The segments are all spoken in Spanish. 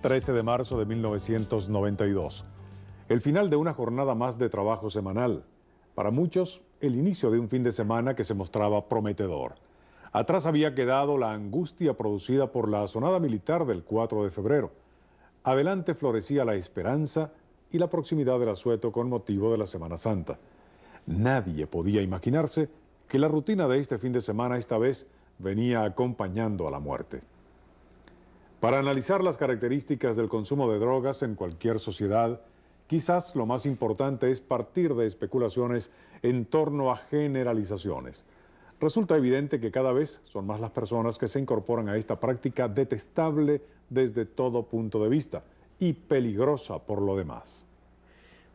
...13 de marzo de 1992. El final de una jornada más de trabajo semanal. Para muchos, el inicio de un fin de semana que se mostraba prometedor. Atrás había quedado la angustia producida por la asonada militar del 4 de febrero. Adelante florecía la esperanza y la proximidad del asueto con motivo de la Semana Santa. Nadie podía imaginarse que la rutina de este fin de semana esta vez venía acompañando a la muerte. Para analizar las características del consumo de drogas en cualquier sociedad, quizás lo más importante es partir de especulaciones en torno a generalizaciones. Resulta evidente que cada vez son más las personas que se incorporan a esta práctica detestable desde todo punto de vista y peligrosa por lo demás.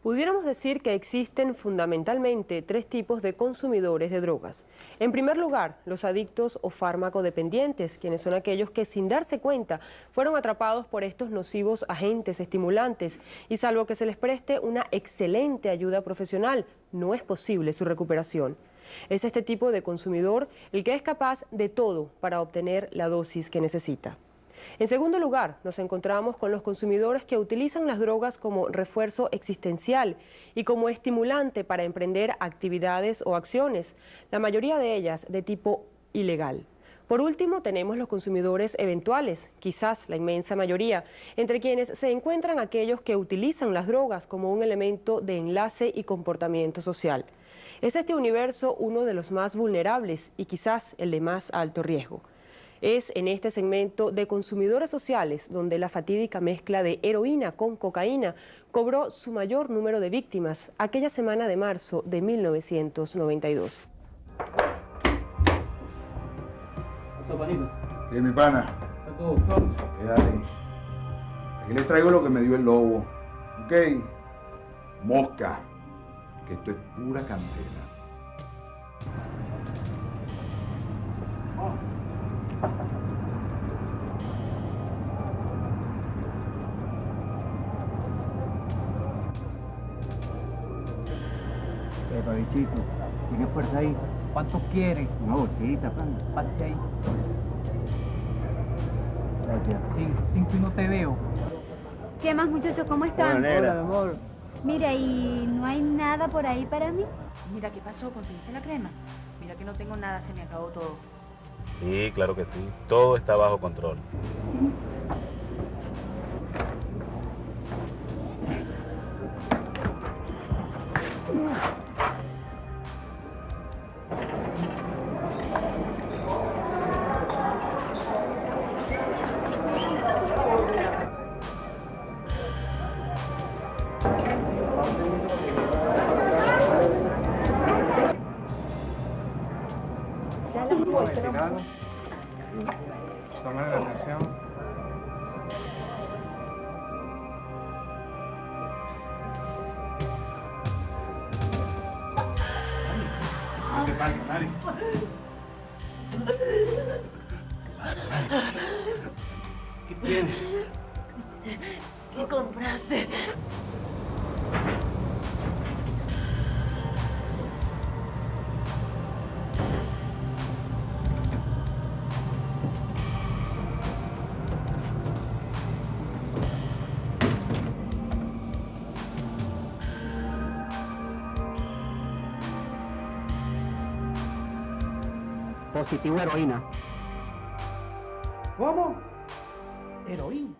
Pudiéramos decir que existen fundamentalmente tres tipos de consumidores de drogas. En primer lugar, los adictos o farmacodependientes, quienes son aquellos que sin darse cuenta fueron atrapados por estos nocivos agentes estimulantes y salvo que se les preste una excelente ayuda profesional, no es posible su recuperación. Es este tipo de consumidor el que es capaz de todo para obtener la dosis que necesita. En segundo lugar, nos encontramos con los consumidores que utilizan las drogas como refuerzo existencial y como estimulante para emprender actividades o acciones, la mayoría de ellas de tipo ilegal. Por último, tenemos los consumidores eventuales, quizás la inmensa mayoría, entre quienes se encuentran aquellos que utilizan las drogas como un elemento de enlace y comportamiento social. Es este universo uno de los más vulnerables y quizás el de más alto riesgo. Es en este segmento de consumidores sociales donde la fatídica mezcla de heroína con cocaína cobró su mayor número de víctimas aquella semana de marzo de 1992. ¿Qué mi pana? Dale. Aquí les traigo lo que me dio el lobo. ¿Ok? Mosca. Que esto es pura cantera. Epa, bichito, tiene fuerza ahí. ¿Cuánto quiere? Una bolsita, pan. Pase ahí. Gracias. Cinco y no te veo. ¿Qué más, muchachos? ¿Cómo están? Hola, mi amor. Mira, ¿y no hay nada por ahí para mí? Mira, ¿qué pasó? ¿Conseguiste la crema? Mira que no tengo nada, se me acabó todo. Sí, claro que sí. Todo está bajo control. Toma la atención. ¿Qué te pasa, Nari? ¿Qué tienes? ¿Qué compraste? Positivo heroína. ¿Cómo? Heroína.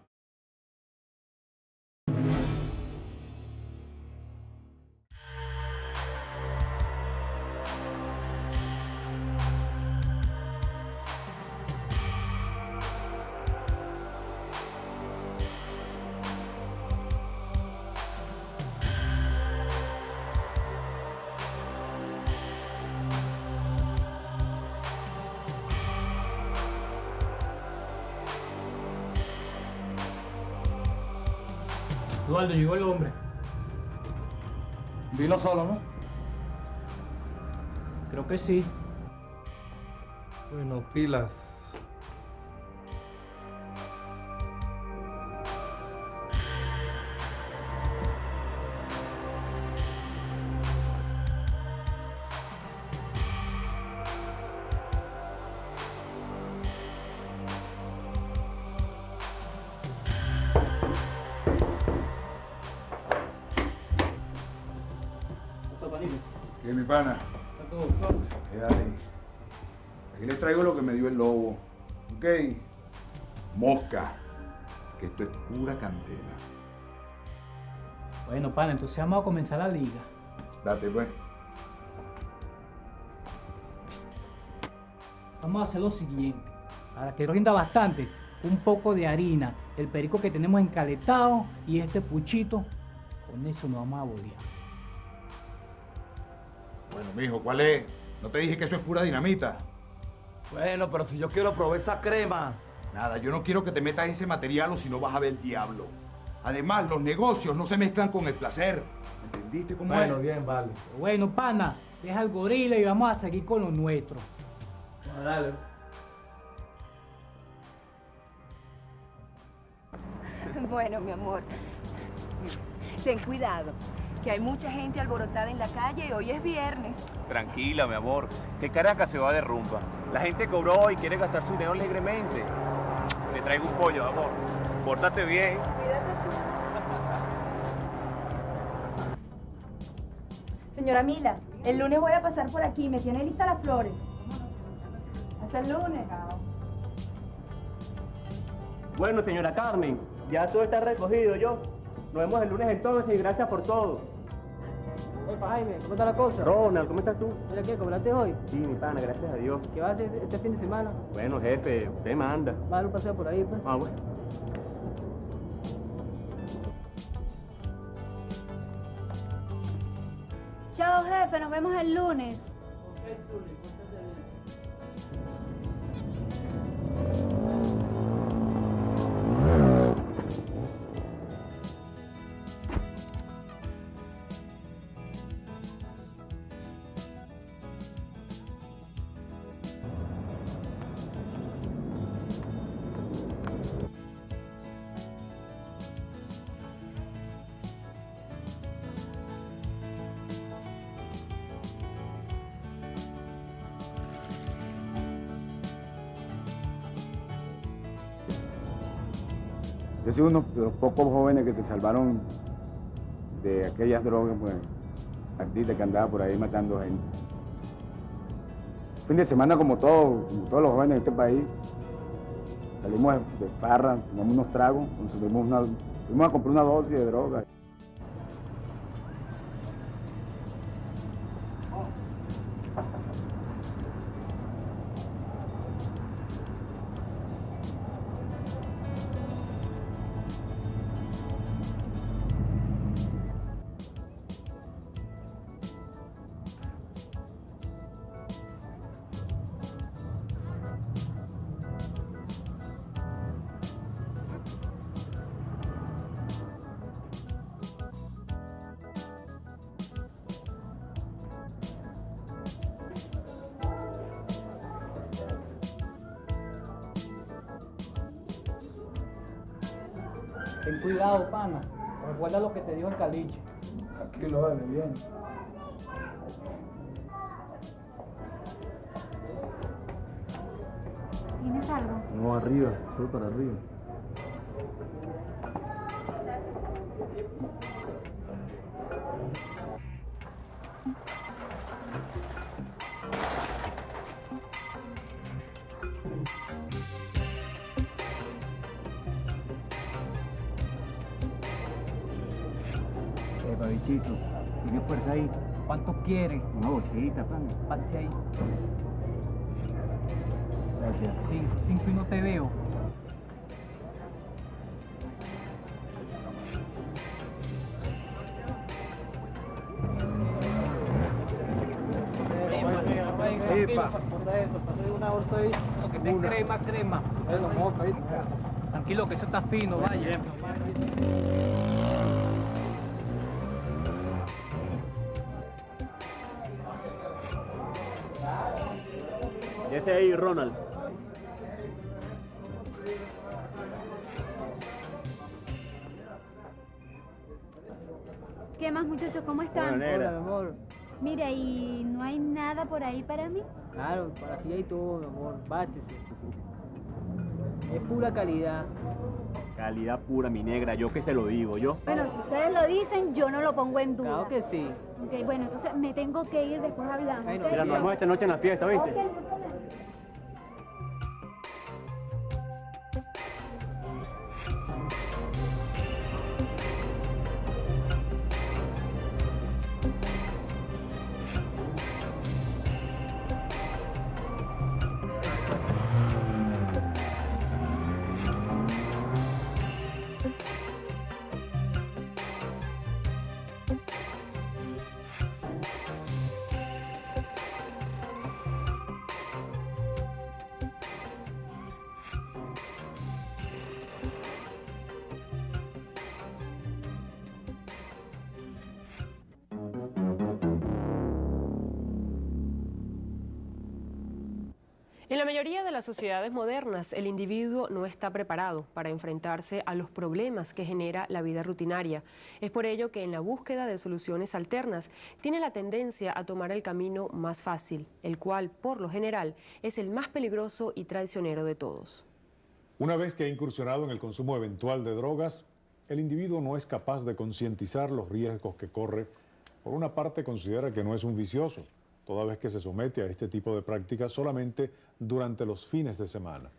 Eduardo, llegó el hombre. Vino solo, ¿no? Creo que sí. Bueno, pilas. ¿Qué, mi pana? Dale. Aquí les traigo lo que me dio el lobo. ¿Ok? Mosca. Que esto es pura candela. Bueno, pana, entonces vamos a comenzar la liga. Date, pues. Vamos a hacer lo siguiente. Para que rinda bastante, un poco de harina, el perico que tenemos encaletado y este puchito. Con eso nos vamos a bolear. Bueno, mijo, ¿cuál es? No te dije que eso es pura dinamita. Bueno, pero si yo quiero probar esa crema. Nada, yo no quiero que te metas ese material o si no vas a ver el diablo. Además, los negocios no se mezclan con el placer. ¿Entendiste cómo Bueno, es? bien, vale. Bueno, pana, deja el gorila y vamos a seguir con lo nuestro. Bueno, dale. Bueno, mi amor, ten cuidado, que hay mucha gente alborotada en la calle y hoy es viernes. Tranquila, mi amor, que Caracas se va de rumba. La gente cobró y quiere gastar su dinero alegremente. Te traigo un pollo, amor. Pórtate bien. Cuídate tú. Señora Mila, el lunes voy a pasar por aquí, me tiene listas las flores. Hasta el lunes. Bueno, señora Carmen, ya todo está recogido, yo. Nos vemos el lunes entonces y gracias por todo. Epa, Jaime, ¿cómo está la cosa? Ronald, ¿cómo estás tú? Mira, ¿qué? ¿Cobraste hoy? Sí, mi pana, gracias a Dios. ¿Qué vas a hacer este fin de semana? Bueno, jefe, usted manda. Va a dar un paseo por ahí, pues. Ah, bueno. Chao, jefe, nos vemos el lunes. Yo soy uno de los pocos jóvenes que se salvaron de aquellas drogas, pues, artistas que andaban por ahí matando gente. Fin de semana, como todos los jóvenes de este país, salimos de farra, tomamos unos tragos, fuimos a comprar una dosis de droga. Ten cuidado, pana. Recuerda lo que te dijo el caliche. Aquí lo vale, bien. ¿Tienes algo? No, arriba, solo para arriba. Epa, bichito, tiene fuerza ahí. ¿Cuánto quiere? Una bolsita, pan. Pase ahí. Gracias. 5 y no te veo. Epa, eso, pásale una bolsa ahí. Lo que te crema. Eso, moca, ahí. Tranquilo, que eso está fino, vaya. Ese ahí, Ronald. ¿Qué más, muchachos? ¿Cómo están? Hola, negra. Hola, mi amor. Mira, ¿y no hay nada por ahí para mí? Claro, para ti hay todo, mi amor. Bátese. Es pura calidad. Calidad pura, mi negra, yo que se lo digo, yo. Bueno, si ustedes lo dicen, yo no lo pongo en duda. Claro que sí. Ok, bueno, entonces me tengo que ir, después hablamos. Bueno, ¿ok? Mira, nos vemos esta noche en la fiesta, ¿viste? Ok, no hay problema. En la mayoría de las sociedades modernas, el individuo no está preparado para enfrentarse a los problemas que genera la vida rutinaria. Es por ello que en la búsqueda de soluciones alternas tiene la tendencia a tomar el camino más fácil, el cual, por lo general, es el más peligroso y traicionero de todos. Una vez que ha incursionado en el consumo eventual de drogas, el individuo no es capaz de concientizar los riesgos que corre. Por una parte, considera que no es un vicioso, toda vez que se somete a este tipo de prácticas solamente durante los fines de semana.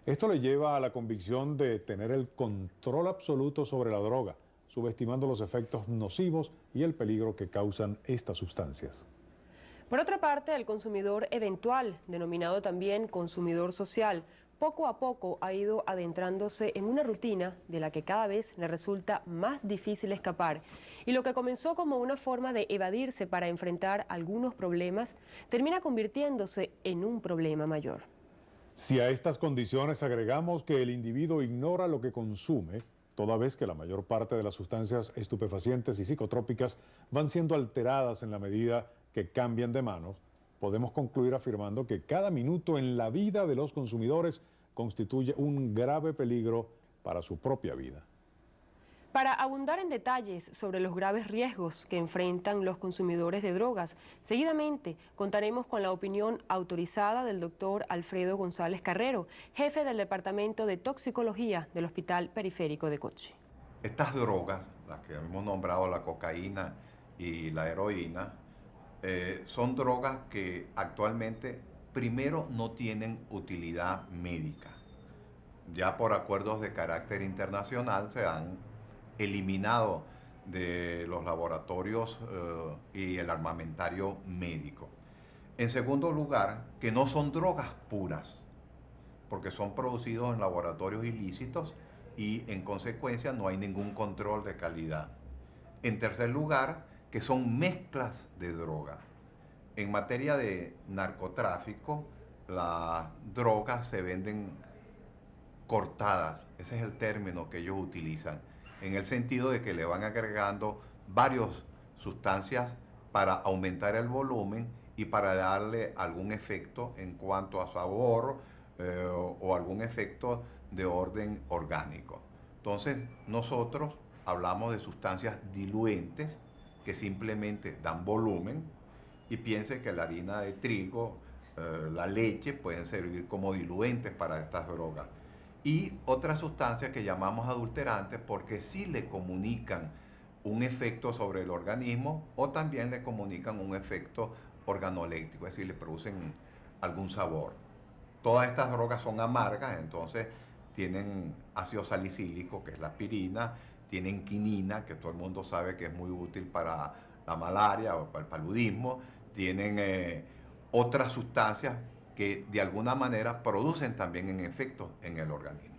Esto le lleva a la convicción de tener el control absoluto sobre la droga, subestimando los efectos nocivos y el peligro que causan estas sustancias. Por otra parte, el consumidor eventual, denominado también consumidor social, poco a poco ha ido adentrándose en una rutina de la que cada vez le resulta más difícil escapar. Y lo que comenzó como una forma de evadirse para enfrentar algunos problemas, termina convirtiéndose en un problema mayor. Si a estas condiciones agregamos que el individuo ignora lo que consume, toda vez que la mayor parte de las sustancias estupefacientes y psicotrópicas van siendo alteradas en la medida que cambian de manos, podemos concluir afirmando que cada minuto en la vida de los consumidores constituye un grave peligro para su propia vida. Para abundar en detalles sobre los graves riesgos que enfrentan los consumidores de drogas, seguidamente contaremos con la opinión autorizada del doctor Alfredo González Carrero, jefe del Departamento de Toxicología del Hospital Periférico de Coche. Estas drogas, las que hemos nombrado, la cocaína y la heroína, son drogas que actualmente primero no tienen utilidad médica. Ya por acuerdos de carácter internacional se han eliminado de los laboratorios y el armamentario médico. En segundo lugar, que no son drogas puras, porque son producidos en laboratorios ilícitos y en consecuencia no hay ningún control de calidad. En tercer lugar, que son mezclas de droga. En materia de narcotráfico, las drogas se venden cortadas, ese es el término que ellos utilizan, en el sentido de que le van agregando varias sustancias para aumentar el volumen y para darle algún efecto en cuanto a sabor o algún efecto de orden orgánico. Entonces, nosotros hablamos de sustancias diluentes que simplemente dan volumen, y piense que la harina de trigo, la leche pueden servir como diluentes para estas drogas. Y otras sustancias que llamamos adulterantes porque sí le comunican un efecto sobre el organismo o también le comunican un efecto organoléptico, es decir, le producen algún sabor. Todas estas drogas son amargas, entonces tienen ácido salicílico, que es la aspirina, tienen quinina, que todo el mundo sabe que es muy útil para la malaria o para el paludismo, tienen otras sustancias que de alguna manera producen también en efectos en el organismo.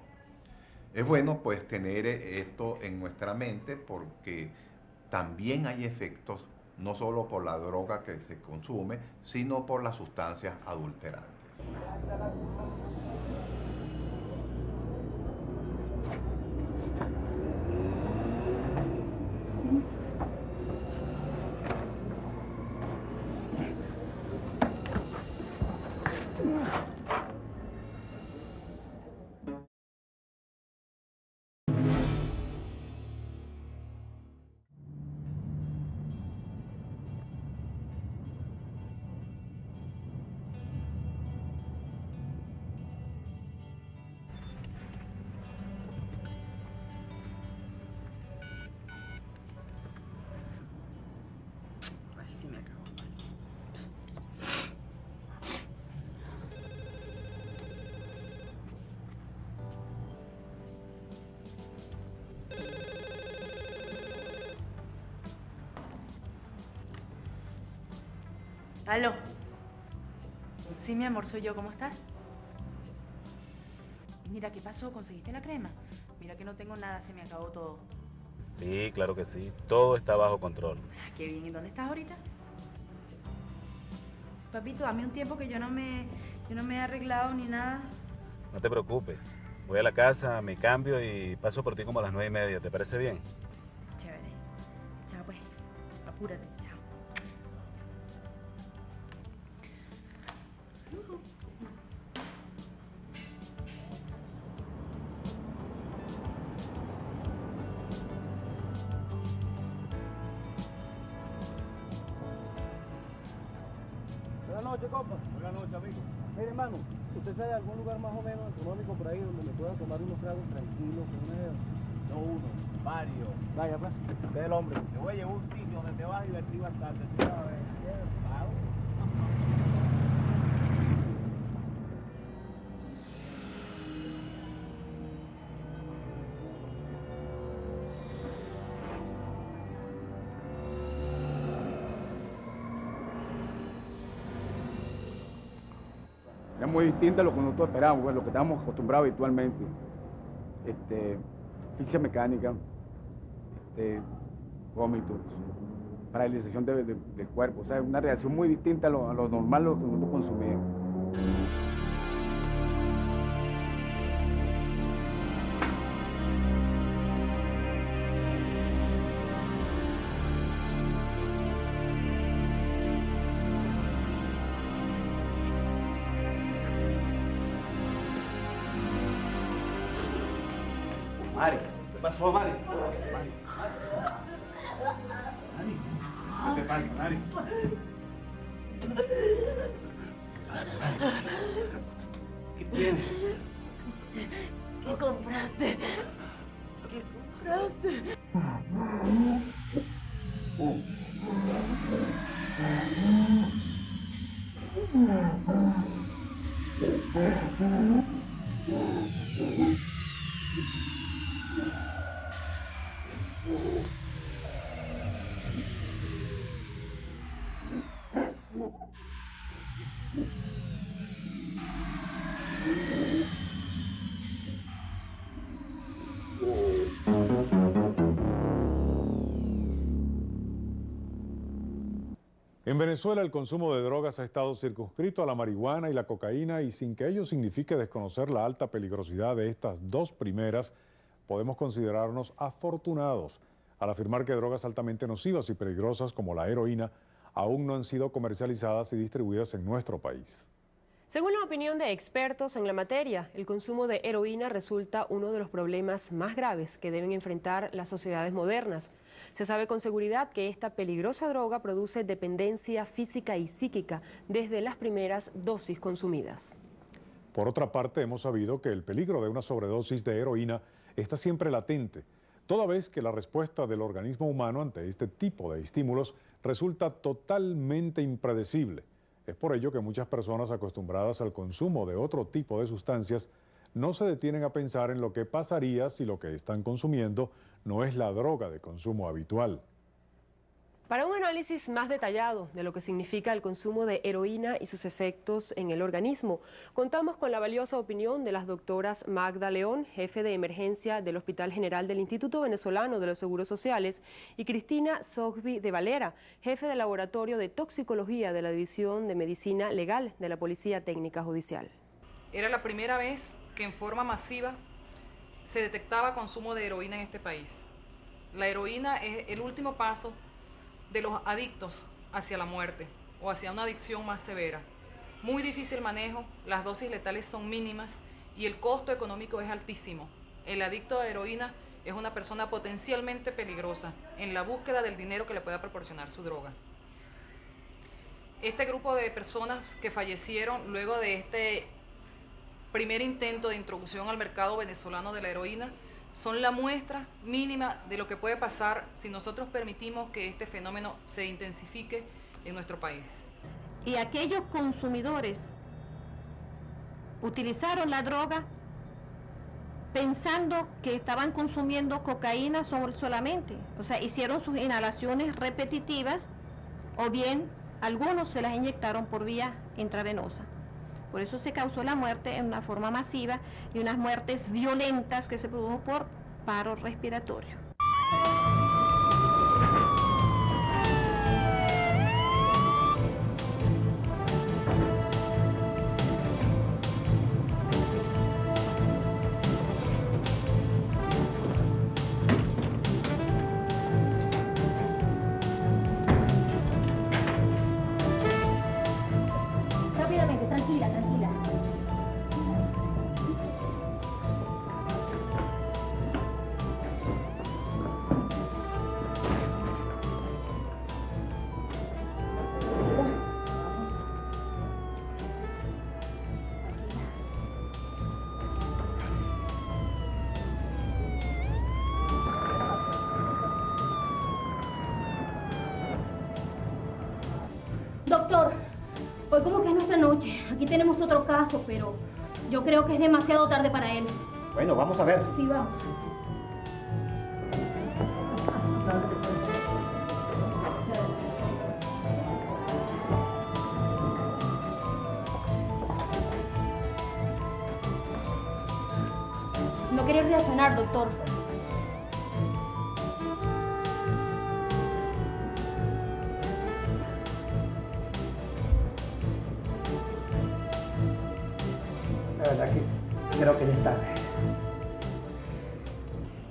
Es bueno pues tener esto en nuestra mente porque también hay efectos no solo por la droga que se consume, sino por las sustancias adulterantes. Ay, sí me acabó. Aló. Sí, mi amor, soy yo. ¿Cómo estás? Mira, ¿qué pasó? ¿Conseguiste la crema? Mira que no tengo nada, se me acabó todo. Sí, claro que sí. Todo está bajo control. Ah, qué bien. ¿Y dónde estás ahorita? Papito, dame un tiempo que yo no me he arreglado ni nada. No te preocupes. Voy a la casa, me cambio y paso por ti como a las 9:30. ¿Te parece bien? Chévere. Chao, pues. Apúrate. Chao. Buenas noches, compa. Buenas noches, amigo. Mire, hermano, ¿usted sabe de algún lugar más o menos económico por ahí donde me pueda tomar unos tragos tranquilos? No uno, varios. Vaya, pues. Usted es el hombre. Te voy a llevar a un sitio donde te vas a divertir bastante. ¿Sí? A ver, ¿quieres pago? Es muy distinta a lo que nosotros esperamos, pues, lo que estamos acostumbrados habitualmente. Asfixia mecánica, vómitos, paralización del cuerpo. O sea, es una reacción muy distinta a lo normal, lo que nosotros consumimos. Mari, ¿qué pasó, Mari? ¿Qué te pasa, Mari? ¿Qué tienes? ¿Qué compraste? ¿Qué compraste? En Venezuela el consumo de drogas ha estado circunscrito a la marihuana y la cocaína y sin que ello signifique desconocer la alta peligrosidad de estas dos primeras, podemos considerarnos afortunados al afirmar que drogas altamente nocivas y peligrosas como la heroína aún no han sido comercializadas y distribuidas en nuestro país. Según la opinión de expertos en la materia, el consumo de heroína resulta uno de los problemas más graves que deben enfrentar las sociedades modernas. Se sabe con seguridad que esta peligrosa droga produce dependencia física y psíquica desde las primeras dosis consumidas. Por otra parte, hemos sabido que el peligro de una sobredosis de heroína está siempre latente, toda vez que la respuesta del organismo humano ante este tipo de estímulos resulta totalmente impredecible. Es por ello que muchas personas acostumbradas al consumo de otro tipo de sustancias no se detienen a pensar en lo que pasaría si lo que están consumiendo no es la droga de consumo habitual. Para un análisis más detallado de lo que significa el consumo de heroína y sus efectos en el organismo, contamos con la valiosa opinión de las doctoras Magda León, jefe de emergencia del Hospital General del Instituto Venezolano de los Seguros Sociales, y Cristina Sogbi de Valera, jefe del Laboratorio de Toxicología de la División de Medicina Legal de la Policía Técnica Judicial. Era la primera vez que en forma masiva se detectaba consumo de heroína en este país. La heroína es el último paso de los adictos hacia la muerte o hacia una adicción más severa. Muy difícil manejo, las dosis letales son mínimas y el costo económico es altísimo. El adicto a heroína es una persona potencialmente peligrosa en la búsqueda del dinero que le pueda proporcionar su droga. Este grupo de personas que fallecieron luego de este primer intento de introducción al mercado venezolano de la heroína son la muestra mínima de lo que puede pasar si nosotros permitimos que este fenómeno se intensifique en nuestro país. Y aquellos consumidores utilizaron la droga pensando que estaban consumiendo cocaína solamente, o sea, hicieron sus inhalaciones repetitivas o bien algunos se las inyectaron por vía intravenosa. Por eso se causó la muerte en una forma masiva y unas muertes violentas que se produjo por paro respiratorio. Rápidamente, tranquila, tranquila. Doctor, hoy como que es nuestra noche. Aquí tenemos otro caso, pero yo creo que es demasiado tarde para él. Bueno, vamos a ver. Sí, vamos. No quería reaccionar, doctor. La verdad que creo que ya está.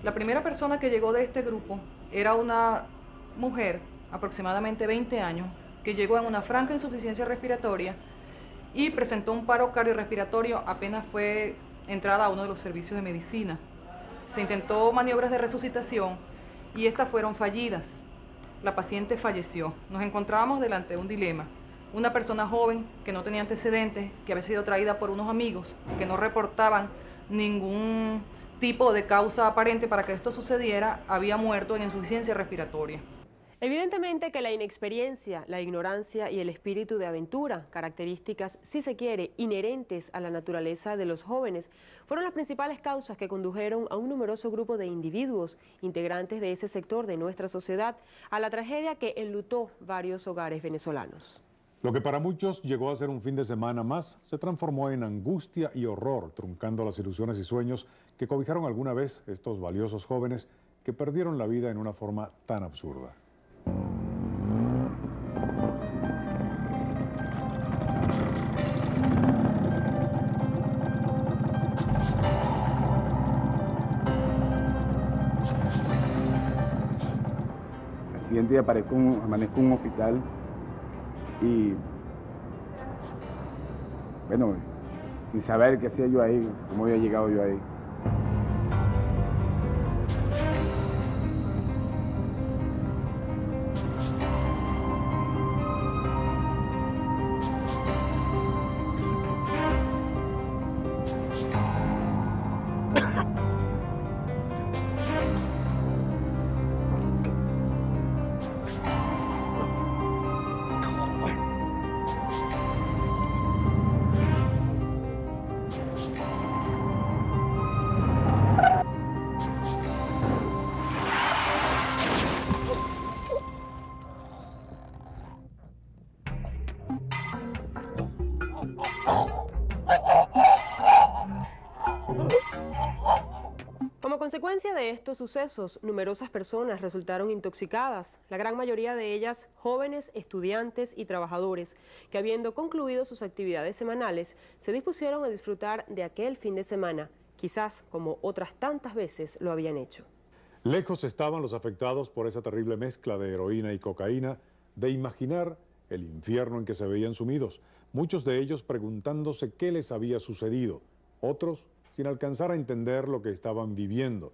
La primera persona que llegó de este grupo era una mujer, aproximadamente 20 años, que llegó en una franca insuficiencia respiratoria y presentó un paro cardiorrespiratorio apenas fue entrada a uno de los servicios de medicina. Se intentó maniobras de resucitación y estas fueron fallidas. La paciente falleció. Nos encontrábamos delante de un dilema. Una persona joven que no tenía antecedentes, que había sido traída por unos amigos, que no reportaban ningún tipo de causa aparente para que esto sucediera, había muerto en insuficiencia respiratoria. Evidentemente que la inexperiencia, la ignorancia y el espíritu de aventura, características, si se quiere, inherentes a la naturaleza de los jóvenes, fueron las principales causas que condujeron a un numeroso grupo de individuos, integrantes de ese sector de nuestra sociedad, a la tragedia que enlutó varios hogares venezolanos. Lo que para muchos llegó a ser un fin de semana más, se transformó en angustia y horror, truncando las ilusiones y sueños que cobijaron alguna vez estos valiosos jóvenes que perdieron la vida en una forma tan absurda. Al siguiente día amanezco en un hospital y, bueno, sin saber qué hacía yo ahí, cómo había llegado yo ahí. Como consecuencia de estos sucesos, numerosas personas resultaron intoxicadas, la gran mayoría de ellas jóvenes, estudiantes y trabajadores, que habiendo concluido sus actividades semanales, se dispusieron a disfrutar de aquel fin de semana, quizás como otras tantas veces lo habían hecho. Lejos estaban los afectados por esa terrible mezcla de heroína y cocaína de imaginar el infierno en que se veían sumidos, muchos de ellos preguntándose qué les había sucedido, otros sin alcanzar a entender lo que estaban viviendo,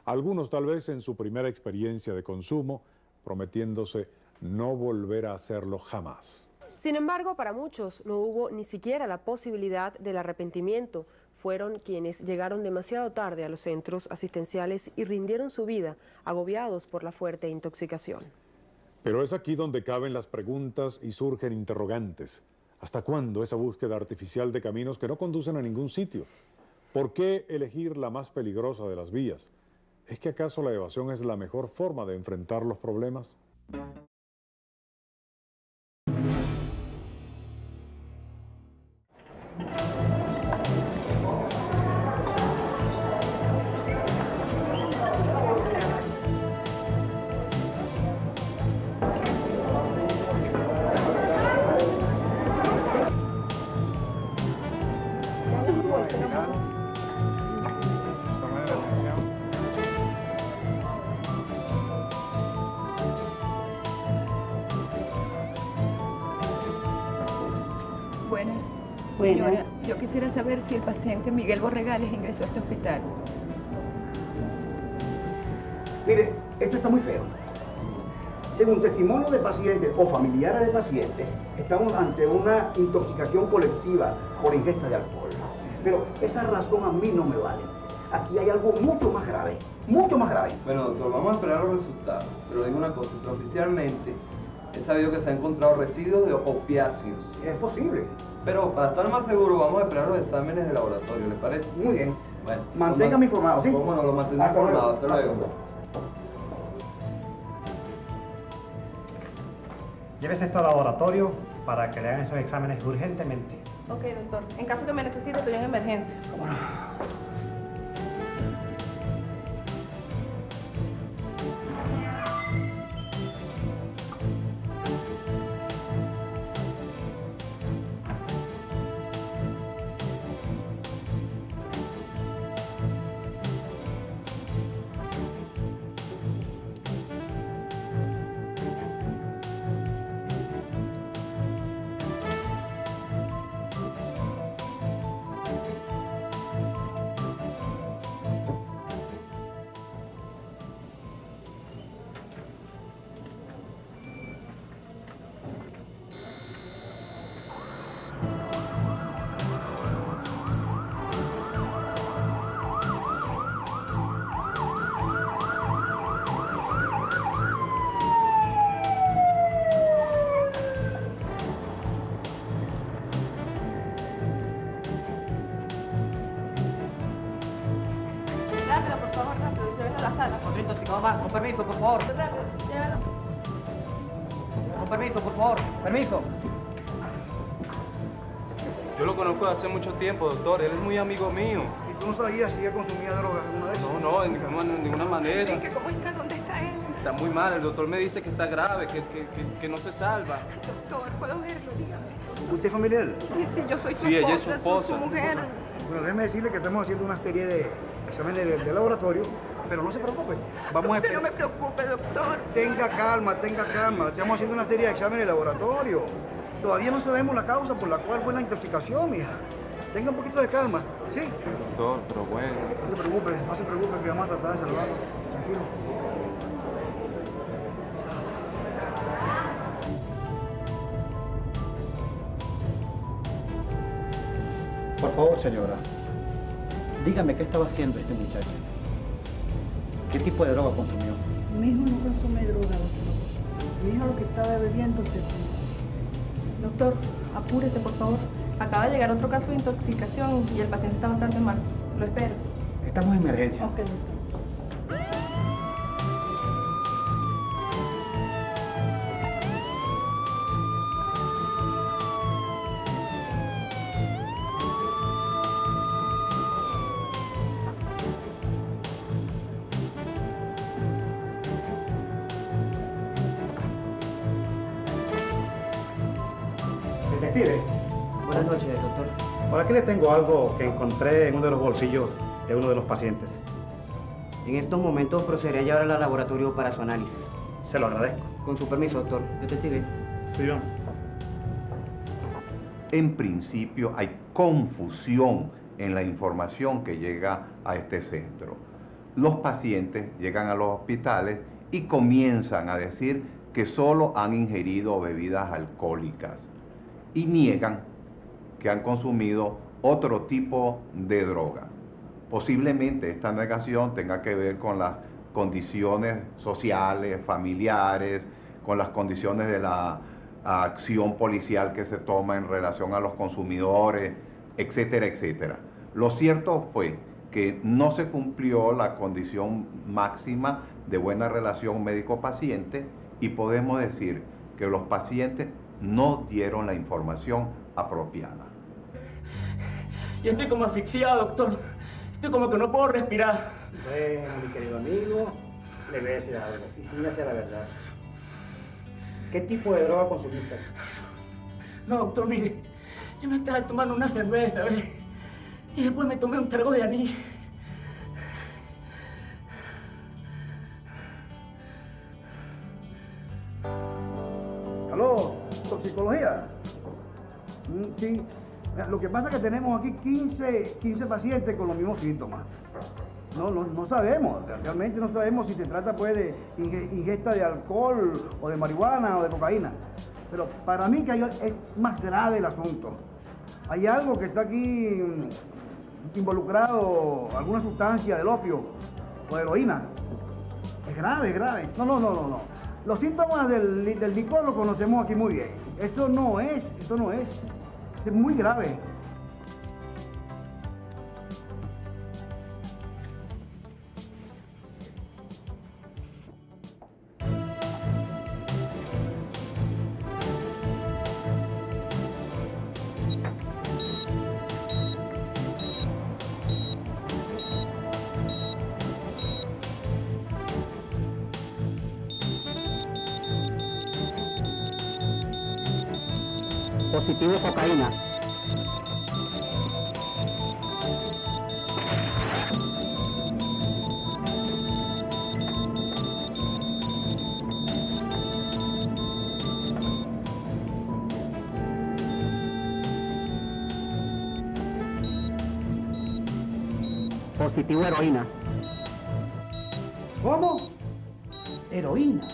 algunos tal vez en su primera experiencia de consumo, prometiéndose no volver a hacerlo jamás. Sin embargo, para muchos no hubo ni siquiera la posibilidad del arrepentimiento. Fueron quienes llegaron demasiado tarde a los centros asistenciales y rindieron su vida, agobiados por la fuerte intoxicación. Pero es aquí donde caben las preguntas y surgen interrogantes. ¿Hasta cuándo esa búsqueda artificial de caminos que no conducen a ningún sitio? ¿Por qué elegir la más peligrosa de las vías? ¿Es que acaso la evasión es la mejor forma de enfrentar los problemas? Buenas. Buenas. Señora, yo quisiera saber si el paciente Miguel Borregales ingresó a este hospital. Mire, esto está muy feo. Según testimonio de pacientes o familiares de pacientes, estamos ante una intoxicación colectiva por ingesta de alcohol. Pero esa razón a mí no me vale. Aquí hay algo mucho más grave, mucho más grave. Bueno, doctor, vamos a esperar los resultados. Pero digo una cosa, oficialmente he sabido que se han encontrado residuos de opiáceos. Es posible. Pero para estar más seguro, vamos a esperar los exámenes de laboratorio, ¿les parece? Muy bien. Bueno, manténgame informado, ¿sí? Bueno, lo mantendré informado. Hasta luego. Llévese esto al laboratorio para que le hagan esos exámenes urgentemente. Ok, doctor. En caso que me necesite, estoy en emergencia. ¿Cómo no? Rápido, por favor, rápido. Llévenlo a la sala. Otro intoxicado más. Con permiso, por favor. Rápido, llévenlo. Con permiso, por favor. Permiso. Yo lo conozco desde hace mucho tiempo, doctor. Él es muy amigo mío. ¿Y tú no sabías si ella consumía droga alguna vez? No, de ninguna manera. ¿Y cómo está? ¿Dónde está él? Está muy mal. El doctor me dice que está grave, que no se salva. Doctor, ¿puedo verlo? Dígame. ¿Usted es familiar? Sí, yo soy su Sí, esposa, ella es su esposa. su mujer. Bueno, déjeme decirle que estamos haciendo una serie de exámenes de laboratorio, pero no se preocupe. Vamos a Usted no me preocupe, doctor. Tenga calma, tenga calma. Estamos haciendo una serie de exámenes de laboratorio. Todavía no sabemos la causa por la cual fue la intoxicación, mija. Tenga un poquito de calma, ¿sí? Doctor, pero bueno. No se preocupe que vamos a tratar de salvarlo. Tranquilo. Por favor, señora, dígame qué estaba haciendo este muchacho. ¿Qué tipo de droga consumió? Mi hijo no consume droga, doctor. Mi hijo lo que estaba bebiendo se fue. Doctor, apúrese, por favor. Acaba de llegar otro caso de intoxicación y el paciente está bastante mal. Lo espero. Estamos en emergencia. Ok, doctor. Detective. Buenas noches, doctor. Por aquí le tengo algo que encontré en uno de los bolsillos de uno de los pacientes. En estos momentos procederé a llevarla al laboratorio para su análisis. Se lo agradezco. Con su permiso, doctor. Detective. Sí, bien. En principio hay confusión en la información que llega a este centro. Los pacientes llegan a los hospitales y comienzan a decir que solo han ingerido bebidas alcohólicas y niegan que han consumido otro tipo de droga. Posiblemente esta negación tenga que ver con las condiciones sociales, familiares, con las condiciones de la acción policial que se toma en relación a los consumidores, etcétera, etcétera. Lo cierto fue que no se cumplió la condición máxima de buena relación médico-paciente y podemos decir que los pacientes no dieron la información apropiada. Yo estoy como asfixiado, doctor. Estoy como que no puedo respirar. Bueno, mi querido amigo, le voy a decir algo y sí me hace la verdad. ¿Qué tipo de droga consumiste? No, doctor, mire, yo me estaba tomando una cerveza, ¿ves? Y después me tomé un trago de anís. ¿Aló? ¿Toxicología? Sí. Lo que pasa es que tenemos aquí 15 pacientes con los mismos síntomas. No sabemos, realmente no sabemos si se trata pues de ingesta de alcohol o de marihuana o de cocaína. Pero para mí que es más grave el asunto. Hay algo que está aquí involucrado, alguna sustancia del opio o de heroína. Es grave, es grave. No. Los síntomas del licor los conocemos aquí muy bien. Esto no es. Es muy grave. Positivo cocaína. Positivo heroína. ¿Cómo? Heroína.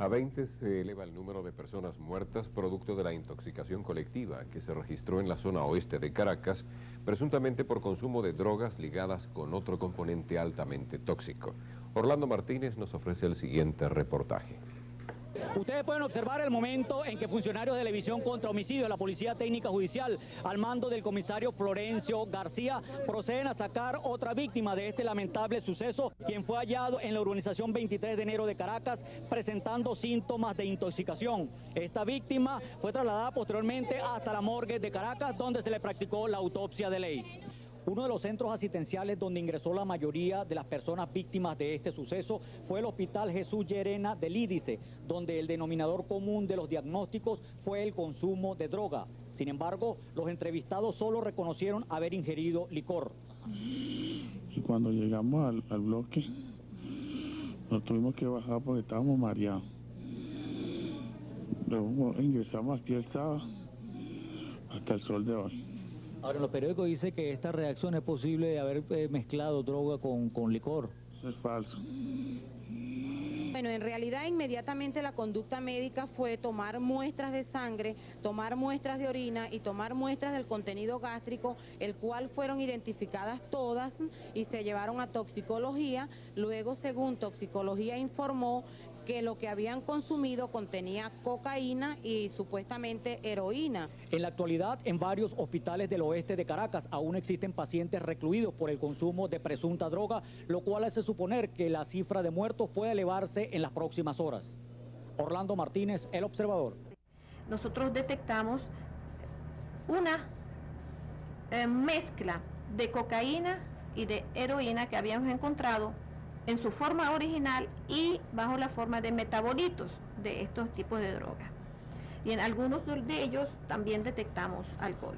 A 20 se eleva el número de personas muertas producto de la intoxicación colectiva que se registró en la zona oeste de Caracas, presuntamente por consumo de drogas ligadas con otro componente altamente tóxico. Orlando Martínez nos ofrece el siguiente reportaje. Ustedes pueden observar el momento en que funcionarios de la División contra Homicidio de la Policía Técnica Judicial, al mando del comisario Florencio García, proceden a sacar otra víctima de este lamentable suceso, quien fue hallado en la urbanización 23 de enero de Caracas presentando síntomas de intoxicación. Esta víctima fue trasladada posteriormente hasta la morgue de Caracas, donde se le practicó la autopsia de ley. Uno de los centros asistenciales donde ingresó la mayoría de las personas víctimas de este suceso fue el Hospital Jesús Llerena del Lídice, donde el denominador común de los diagnósticos fue el consumo de droga. Sin embargo, los entrevistados solo reconocieron haber ingerido licor. Y cuando llegamos al bloque, nos tuvimos que bajar porque estábamos mareados. Luego ingresamos aquí el sábado hasta el sol de hoy. Ahora, en los periódicos dice que esta reacción es posible de haber mezclado droga con licor. Eso es falso. Bueno, en realidad inmediatamente la conducta médica fue tomar muestras de sangre, tomar muestras de orina y tomar muestras del contenido gástrico, el cual fueron identificadas todas y se llevaron a toxicología. Luego, según toxicología informó que lo que habían consumido contenía cocaína y supuestamente heroína. En la actualidad, en varios hospitales del oeste de Caracas aún existen pacientes recluidos por el consumo de presunta droga, lo cual hace suponer que la cifra de muertos puede elevarse en las próximas horas. Orlando Martínez, El Observador. Nosotros detectamos una mezcla de cocaína y de heroína que habíamos encontrado en su forma original y bajo la forma de metabolitos de estos tipos de drogas. Y en algunos de ellos también detectamos alcohol.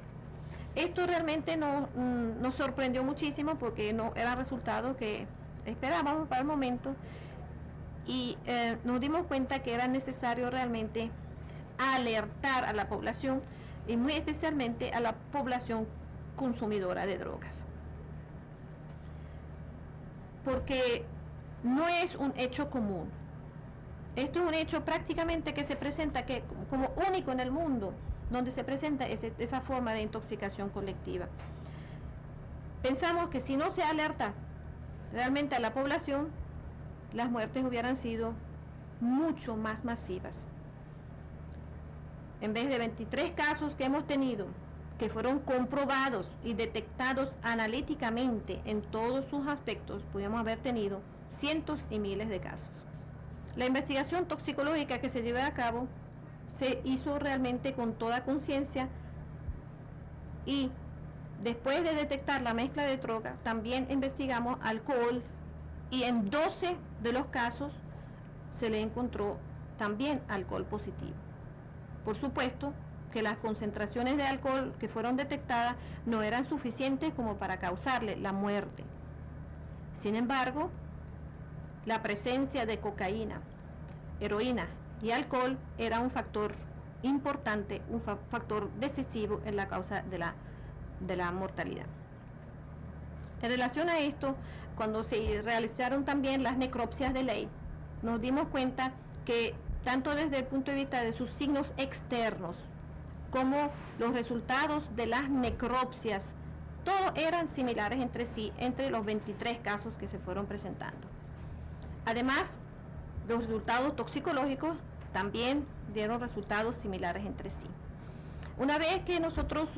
Esto realmente nos sorprendió muchísimo porque no eran resultados que esperábamos para el momento, y nos dimos cuenta que era necesario realmente alertar a la población, y muy especialmente a la población consumidora de drogas. Porque no es un hecho común. Esto es un hecho prácticamente que se presenta como único en el mundo, donde se presenta esa forma de intoxicación colectiva. Pensamos que si no se alerta realmente a la población, las muertes hubieran sido mucho más masivas. En vez de 23 casos que hemos tenido, que fueron comprobados y detectados analíticamente en todos sus aspectos, pudimos haber tenido cientos y miles de casos. La investigación toxicológica que se lleva a cabo se hizo realmente con toda conciencia, y después de detectar la mezcla de drogas, también investigamos alcohol, y en 12 de los casos se le encontró también alcohol positivo. Por supuesto que las concentraciones de alcohol que fueron detectadas no eran suficientes como para causarle la muerte. Sin embargo, la presencia de cocaína, heroína y alcohol era un factor importante, un factor decisivo en la causa de la mortalidad. En relación a esto, cuando se realizaron también las necropsias de ley, nos dimos cuenta que tanto desde el punto de vista de sus signos externos como los resultados de las necropsias, todos eran similares entre sí, entre los 23 casos que se fueron presentando. Además, los resultados toxicológicos también dieron resultados similares entre sí. Una vez que nosotros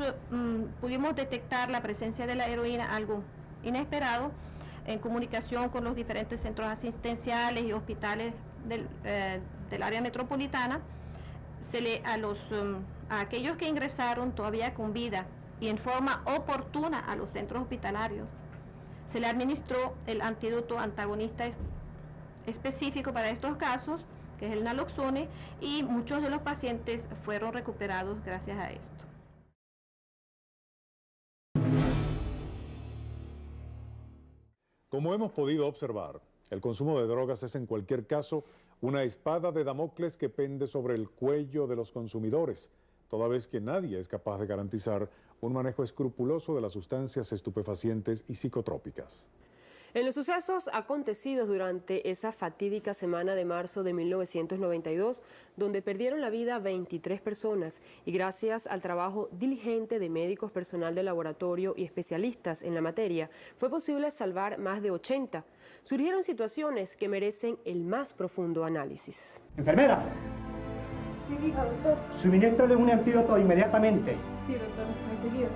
pudimos detectar la presencia de la heroína, algo inesperado, en comunicación con los diferentes centros asistenciales y hospitales del área metropolitana, a aquellos que ingresaron todavía con vida y en forma oportuna a los centros hospitalarios, se le administró el antídoto antagonista específico para estos casos, que es el naloxone, y muchos de los pacientes fueron recuperados gracias a esto. Como hemos podido observar, el consumo de drogas es en cualquier caso una espada de Damocles que pende sobre el cuello de los consumidores, toda vez que nadie es capaz de garantizar un manejo escrupuloso de las sustancias estupefacientes y psicotrópicas. En los sucesos acontecidos durante esa fatídica semana de marzo de 1992, donde perdieron la vida 23 personas, y gracias al trabajo diligente de médicos, personal de laboratorio y especialistas en la materia, fue posible salvar más de 80. Surgieron situaciones que merecen el más profundo análisis. Enfermera, Sí, diga, doctor. suministrale un antídoto inmediatamente. Sí, doctor, enseguida.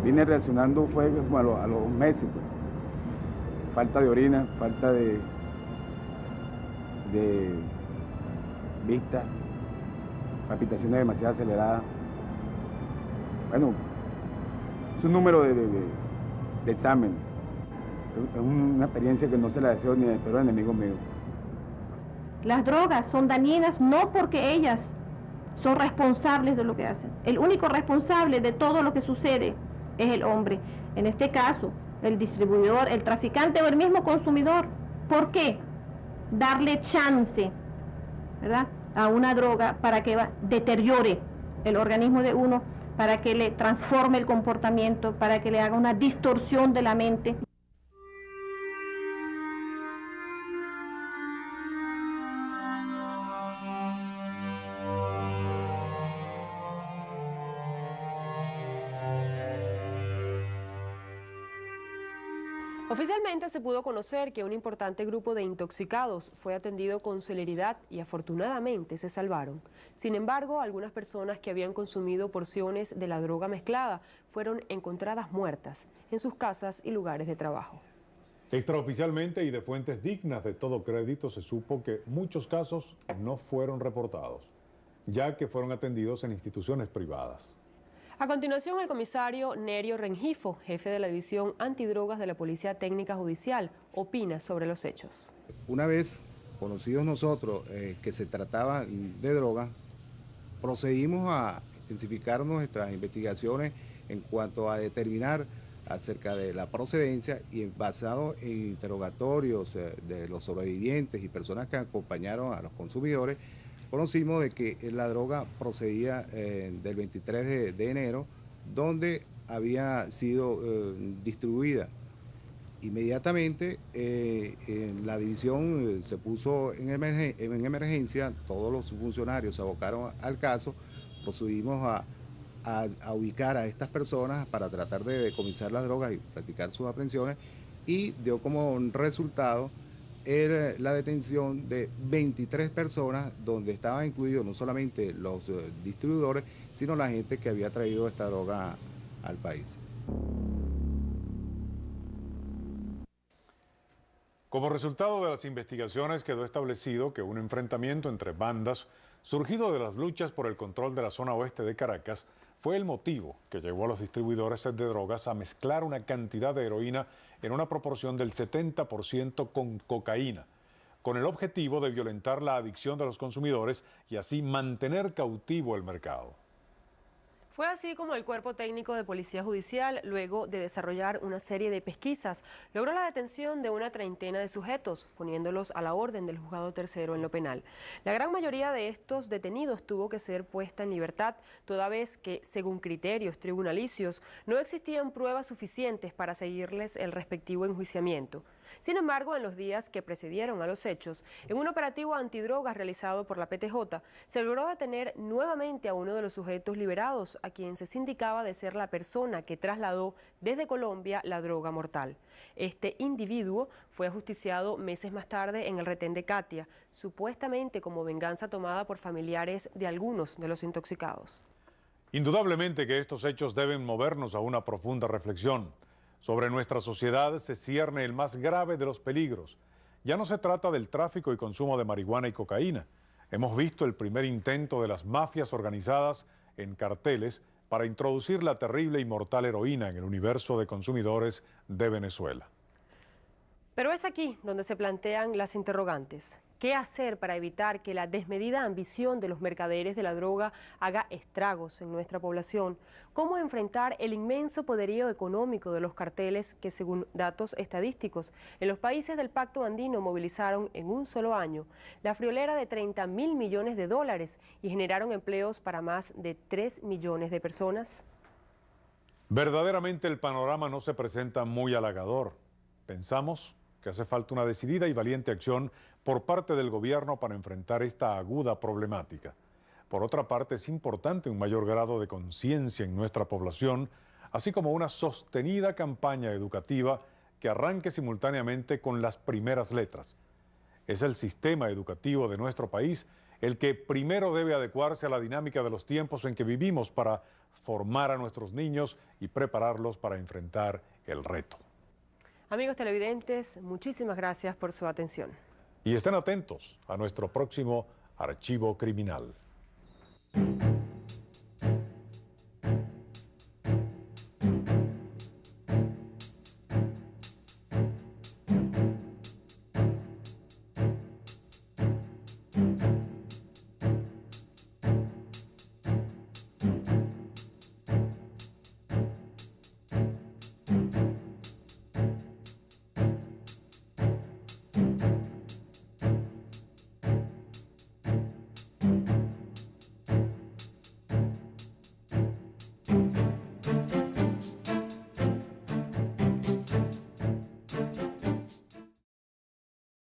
Vine reaccionando fue como a los meses, pues. Falta de orina, falta de vista, palpitaciones demasiado aceleradas. Bueno, es un número de examen. Es una experiencia que no se la deseo ni al peor enemigo mío. Las drogas son dañinas no porque ellas son responsables de lo que hacen. El único responsable de todo lo que sucede es el hombre. En este caso, el distribuidor, el traficante o el mismo consumidor. ¿Por qué? Darle chance, ¿verdad?, a una droga para que deteriore el organismo de uno, para que le transforme el comportamiento, para que le haga una distorsión de la mente. Oficialmente se pudo conocer que un importante grupo de intoxicados fue atendido con celeridad y afortunadamente se salvaron. Sin embargo, algunas personas que habían consumido porciones de la droga mezclada fueron encontradas muertas en sus casas y lugares de trabajo. Extraoficialmente y de fuentes dignas de todo crédito se supo que muchos casos no fueron reportados, ya que fueron atendidos en instituciones privadas. A continuación, el comisario Nerio Rengifo, jefe de la División Antidrogas de la Policía Técnica Judicial, opina sobre los hechos. Una vez conocidos nosotros que se trataba de droga, procedimos a intensificar nuestras investigaciones en cuanto a determinar acerca de la procedencia y basado en interrogatorios de los sobrevivientes y personas que acompañaron a los consumidores, conocimos de que la droga procedía del 23 de enero, donde había sido distribuida. Inmediatamente la división se puso en emergencia, todos los funcionarios se abocaron al caso, procedimos a ubicar a estas personas para tratar de decomisar las drogas y practicar sus aprehensiones, y dio como resultado la detención de 23 personas, donde estaban incluidos no solamente los distribuidores, sino la gente que había traído esta droga al país. Como resultado de las investigaciones quedó establecido que un enfrentamiento entre bandas surgido de las luchas por el control de la zona oeste de Caracas fue el motivo que llevó a los distribuidores de drogas a mezclar una cantidad de heroína en una proporción del 70% con cocaína, con el objetivo de violentar la adicción de los consumidores y así mantener cautivo el mercado. Fue así como el Cuerpo Técnico de Policía Judicial, luego de desarrollar una serie de pesquisas, logró la detención de una treintena de sujetos, poniéndolos a la orden del Juzgado Tercero en lo penal. La gran mayoría de estos detenidos tuvo que ser puesta en libertad, toda vez que, según criterios tribunalicios, no existían pruebas suficientes para seguirles el respectivo enjuiciamiento. Sin embargo, en los días que precedieron a los hechos, en un operativo antidrogas realizado por la PTJ, se logró detener nuevamente a uno de los sujetos liberados, a quien se sindicaba de ser la persona que trasladó desde Colombia la droga mortal. Este individuo fue ajusticiado meses más tarde en el retén de Catia, supuestamente como venganza tomada por familiares de algunos de los intoxicados. Indudablemente que estos hechos deben movernos a una profunda reflexión. Sobre nuestra sociedad se cierne el más grave de los peligros. Ya no se trata del tráfico y consumo de marihuana y cocaína. Hemos visto el primer intento de las mafias organizadas en carteles para introducir la terrible y mortal heroína en el universo de consumidores de Venezuela. Pero es aquí donde se plantean las interrogantes. ¿Qué hacer para evitar que la desmedida ambición de los mercaderes de la droga haga estragos en nuestra población? ¿Cómo enfrentar el inmenso poderío económico de los carteles que, según datos estadísticos, en los países del Pacto Andino movilizaron en un solo año la friolera de 30.000 millones de dólares y generaron empleos para más de 3 millones de personas? Verdaderamente el panorama no se presenta muy halagador. Pensamos que hace falta una decidida y valiente acción por parte del gobierno para enfrentar esta aguda problemática. Por otra parte, es importante un mayor grado de conciencia en nuestra población, así como una sostenida campaña educativa que arranque simultáneamente con las primeras letras. Es el sistema educativo de nuestro país el que primero debe adecuarse a la dinámica de los tiempos en que vivimos para formar a nuestros niños y prepararlos para enfrentar el reto. Amigos televidentes, muchísimas gracias por su atención. Y estén atentos a nuestro próximo Archivo Criminal.